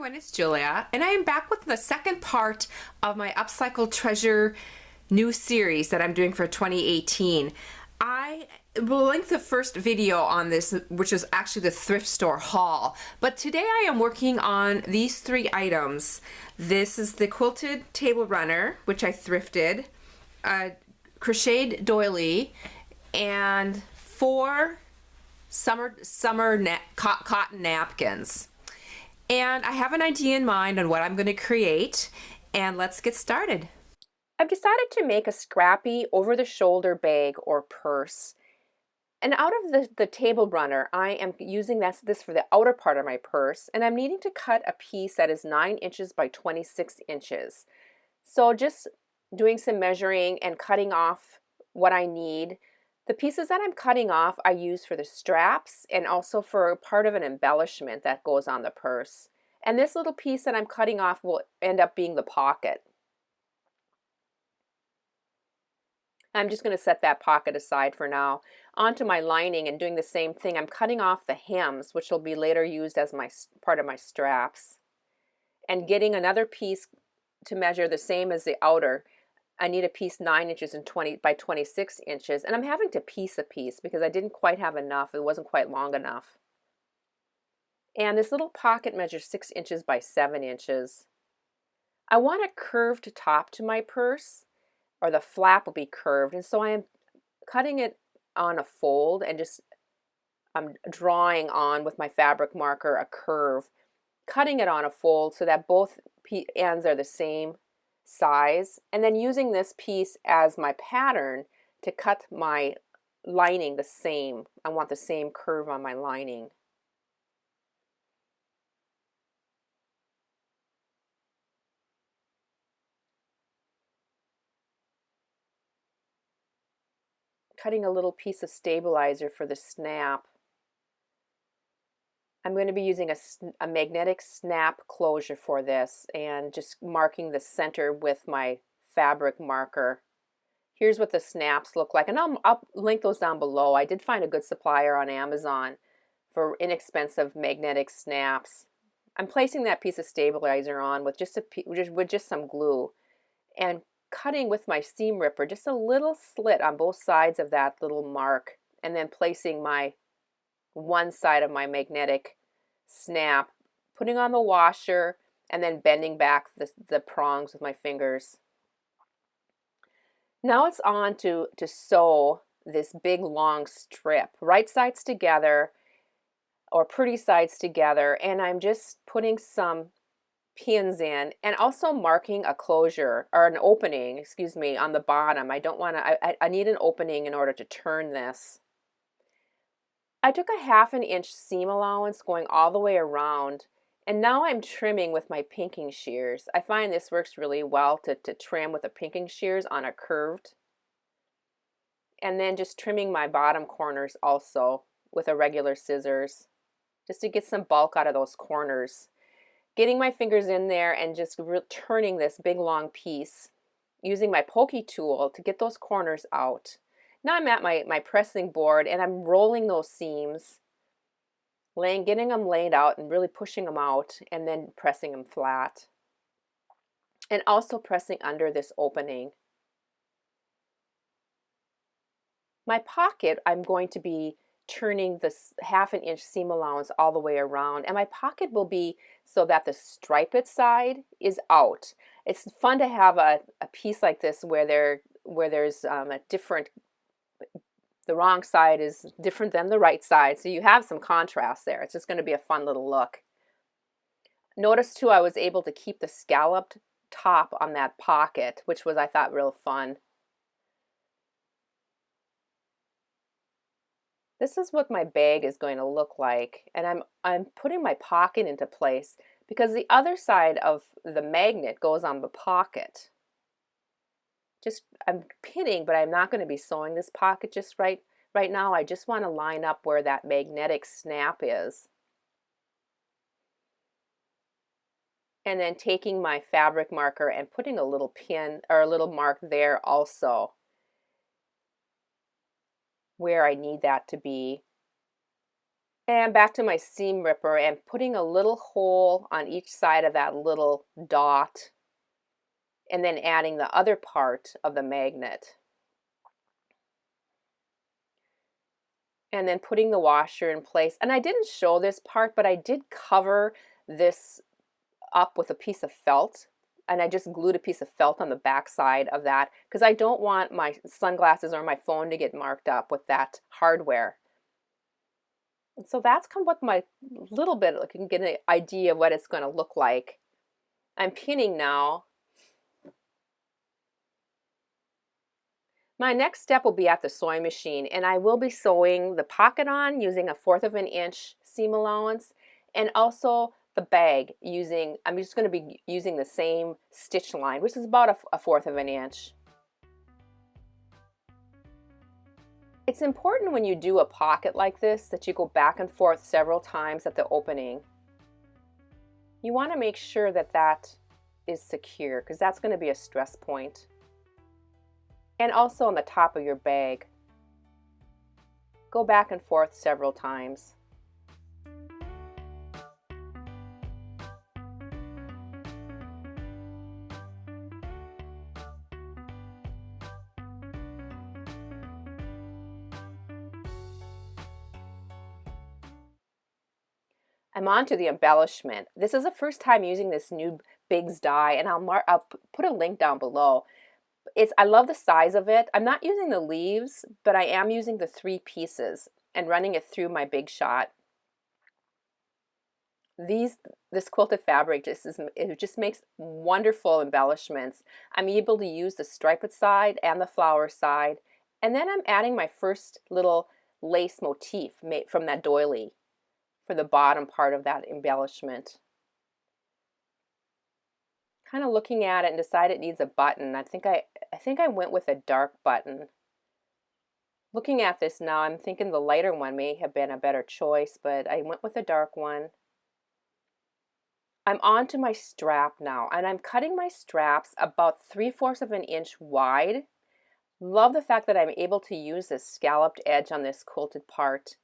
everyone, it's Julia, and I am back with the second part of my Upcycle Treasure new series that I'm doing for 2018. I will link the first video on this, which is actually the thrift store haul. But today I am working on these three items. This is the quilted table runner, which I thrifted, a crocheted doily, and four cotton napkins. And I have an idea in mind on what I'm going to create, and let's get started. I've decided to make a scrappy over-the-shoulder bag or purse. And out of the table runner, I am using this for the outer part of my purse, and I'm needing to cut a piece that is 9 inches by 26 inches. So just doing some measuring and cutting off what I need. The pieces that I'm cutting off I use for the straps and also for part of an embellishment that goes on the purse. And this little piece that I'm cutting off will end up being the pocket. I'm just going to set that pocket aside for now. Onto my lining and doing the same thing. I'm cutting off the hems, which will be later used as my part of my straps. And getting another piece to measure the same as the outer. I need a piece 9 inches and 20 by 26 inches, and I'm having to piece a piece because I didn't quite have enough. It wasn't quite long enough. And this little pocket measures 6 inches by 7 inches. I want a curved top to my purse, or the flap will be curved, and so I am cutting it on a fold and just I'm drawing on with my fabric marker a curve, cutting it on a fold so that both ends are the same size, and then using this piece as my pattern to cut my lining the same. I want the same curve on my lining. Cutting a little piece of stabilizer for the snap. I'm going to be using a magnetic snap closure for this and just marking the center with my fabric marker. Here's what the snaps look like, and I'll link those down below. I did find a good supplier on Amazon for inexpensive magnetic snaps. I'm placing that piece of stabilizer on with just some glue and cutting with my seam ripper just a little slit on both sides of that little mark, and then placing my one side of my magnetic snap, putting on the washer, and then bending back the prongs with my fingers. Now it's on to sew this big long strip, right sides together or pretty sides together, and I'm just putting some pins in and also marking a closure or an opening, excuse me, on the bottom. I don't want to, I need an opening in order to turn this. I took a 1/2 inch seam allowance going all the way around, and now I'm trimming with my pinking shears. I find this works really well to trim with the pinking shears on a curved, and then just trimming my bottom corners also with a regular scissors just to get some bulk out of those corners. Getting my fingers in there and just turning this big long piece using my pokey tool to get those corners out. Now I'm at my pressing board and I'm rolling those seams, getting them laid out and really pushing them out, and then pressing them flat. And also pressing under this opening. My pocket, I'm going to be turning this 1/2 inch seam allowance all the way around, and my pocket will be so that the striped side is out. It's fun to have a piece like this where there's a different, the wrong side is different than the right side, so you have some contrast there. It's just going to be a fun little look. Notice too, I was able to keep the scalloped top on that pocket, which was, I thought, real fun. This is what my bag is going to look like, and I'm putting my pocket into place because the other side of the magnet goes on the pocket. I'm pinning, but I'm not going to be sewing this pocket just right now. I just want to line up where that magnetic snap is. And then taking my fabric marker and putting a little pin or a little mark there also where I need that to be. And back to my seam ripper and putting a little hole on each side of that little dot, and then adding the other part of the magnet. And then putting the washer in place. And I didn't show this part, but I did cover this up with a piece of felt, and I just glued a piece of felt on the back side of that because I don't want my sunglasses or my phone to get marked up with that hardware. And so that's kind of what my little bit, I can get an idea of what it's going to look like. I'm pinning now. My next step will be at the sewing machine, and I will be sewing the pocket on using a 1/4 of an inch seam allowance, and also the bag using, I'm just going to be using the same stitch line, which is about a 1/4 of an inch. It's important when you do a pocket like this that you go back and forth several times at the opening. You want to make sure that that is secure because that's going to be a stress point. And also on the top of your bag. Go back and forth several times. I'm on to the embellishment. This is the first time using this new Biggs die, and I'll put a link down below. I love the size of it. I'm not using the leaves, but I am using the 3 pieces and running it through my Big Shot. This quilted fabric just makes wonderful embellishments. I'm able to use the striped side and the flower side, and then I'm adding my first little lace motif made from that doily for the bottom part of that embellishment. Kind of looking at it and decide it needs a button. I think I went with a dark button. Looking at this now, I'm thinking the lighter one may have been a better choice, but I went with a dark one. I'm on to my strap now, and I'm cutting my straps about 3/4 of an inch wide. Love the fact that I'm able to use this scalloped edge on this quilted part.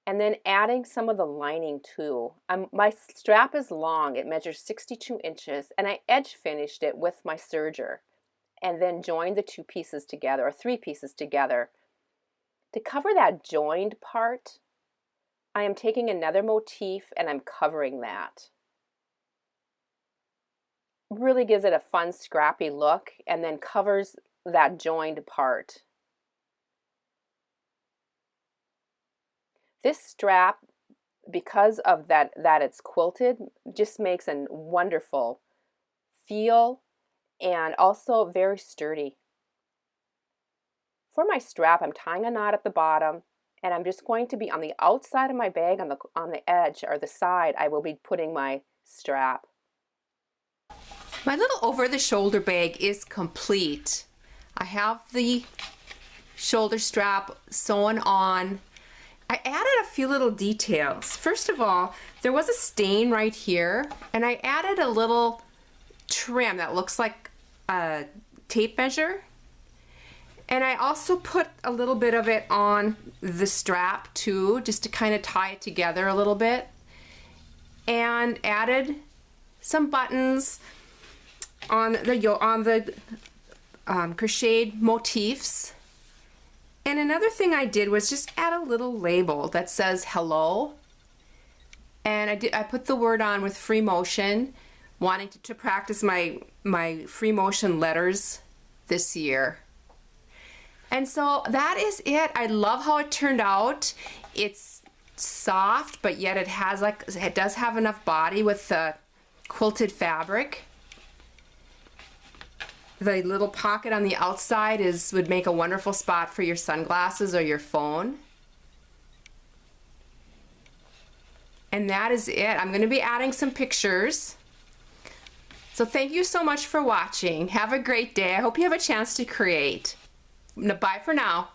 And then adding some of the lining too. My strap is long, it measures 62 inches, and I edge finished it with my serger and then joined the 2 pieces together, or 3 pieces together. To cover that joined part, I am taking another motif and I'm covering that. Really gives it a fun scrappy look and then covers that joined part. This strap, because of that it's quilted, just makes a wonderful feel and also very sturdy. For my strap, I'm tying a knot at the bottom, and I'm just going to be on the outside of my bag, on the edge or the side, I will be putting my strap. My little over-the-shoulder bag is complete. I have the shoulder strap sewn on. I added a few little details. First of all, there was a stain right here, and I added a little trim that looks like a tape measure. And I also put a little bit of it on the strap too, just to kind of tie it together a little bit. And added some buttons on the crocheted motifs. And another thing I did was just add a little label that says hello. And I put the word on with free motion, wanting to practice my free motion letters this year. And so that is it. I love how it turned out. It's soft, but yet it does have enough body with the quilted fabric. The little pocket on the outside would make a wonderful spot for your sunglasses or your phone. And that is it. I'm going to be adding some pictures. So thank you so much for watching. Have a great day. I hope you have a chance to create. Bye for now.